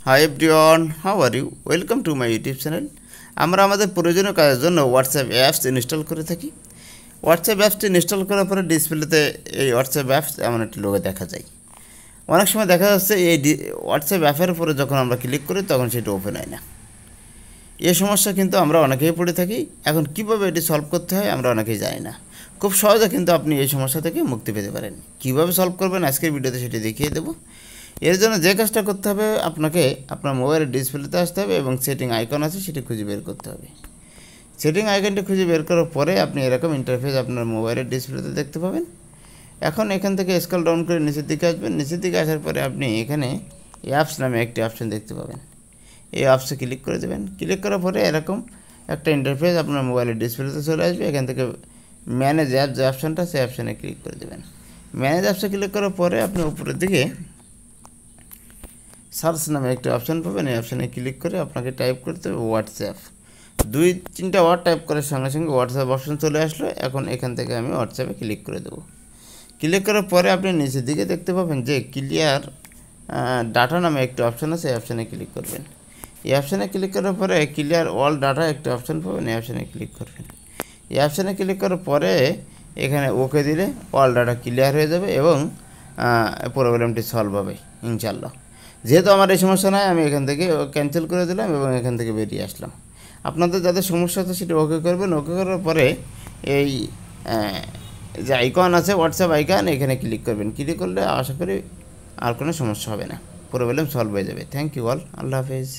High everyone, how are you? Welcome to my YouTube channel. আমরা আমাদের প্রয়োজনীয় কাজের জন্য হোয়াটসঅ্যাপ অ্যাপস ইনস্টল করে থাকি। হোয়াটসঅ্যাপ অ্যাপসটি ইনস্টল করার পরে ডিসপ্লেতে এই হোয়াটসঅ্যাপ অ্যাপস এমন একটি লোগো দেখা যায়। অনেক সময় দেখা যাচ্ছে এই হোয়াটসঅ্যাপ অ্যাপের উপরে যখন আমরা ক্লিক করি তখন সেটা ওপেন হয় না। এই সমস্যা কিন্তু আমরা অনেকেই পড়ে থাকি। এখন কীভাবে এটি সলভ করতে হয় আমরা অনেকেই জানি না। খুব সহজে কিন্তু আপনি এই সমস্যা থেকে মুক্তি পেতে পারেন। কীভাবে সলভ করবেন আজকের ভিডিওতে সেটি দেখিয়ে দেবো। এর জন্য যে কাজটা করতে হবে, আপনাকে আপনার মোবাইলের ডিসপ্লেতে আসতে হবে এবং সেটিং আইকন আছে সেটি খুঁজে বের করতে হবে। সেটিং আইকনটি খুঁজে বের করার পরে আপনি এরকম ইন্টারফেস আপনার মোবাইলের ডিসপ্লেতে দেখতে পাবেন। এখন এখান থেকে স্ক্রল ডাউন করে নিচের দিকে আসবেন। নিচের দিকে আসার পরে আপনি এখানে অ্যাপস নামে একটি অপশন দেখতে পাবেন। এই অ্যাপসে ক্লিক করে দেবেন। ক্লিক করার পরে এরকম একটা ইন্টারফেস আপনার মোবাইলের ডিসপ্লেতে চলে আসবে। এখান থেকে ম্যানেজ অ্যাপ যে অপশানটা, সেই অপশানে ক্লিক করে দেবেন। ম্যানেজ অ্যাপসে ক্লিক করার পরে আপনি উপরের দিকে সার্চ নামে একটি অপশান পাবেন। এই অপশানে ক্লিক করে আপনাকে টাইপ করতে হবে হোয়াটসঅ্যাপ। 2-3টা ওয়ার্ড টাইপ করার সঙ্গে সঙ্গে হোয়াটসঅ্যাপ অপশান চলে আসলো। এখন এখান থেকে আমি হোয়াটসঅ্যাপে ক্লিক করে দেবো। ক্লিক করার পরে আপনি নিচের দিকে দেখতে পাবেন যে ক্লিয়ার ডাটা নামে একটি অপশান আছে। এই অপশানে ক্লিক করবেন। এই অপশানে ক্লিক করার পরে ক্লিয়ার অল ডাটা একটি অপশান পাবেন। এই অপশানে ক্লিক করবেন। এই অপশানে ক্লিক করার পরে এখানে ওকে দিলে অল ডাটা ক্লিয়ার হয়ে যাবে এবং প্রবলেমটি সলভ হবে ইনশাল্লাহ। যেহেতু আমার এই সমস্যা নয়, আমি এখান থেকে ক্যান্সেল করে দিলাম এবং এখান থেকে বেরিয়ে আসলাম। আপনাদের যাদের সমস্যা আছে সেটা ওকে করবেন। ওকে করার পরে এই যে আইকন আছে হোয়াটসঅ্যাপ আইকন, এখানে ক্লিক করবেন। ক্লিক করলে আশা করি আর কোনো সমস্যা হবে না, প্রবলেম সলভ হয়ে যাবে। Thank you all. আল্লাহ হাফেজ।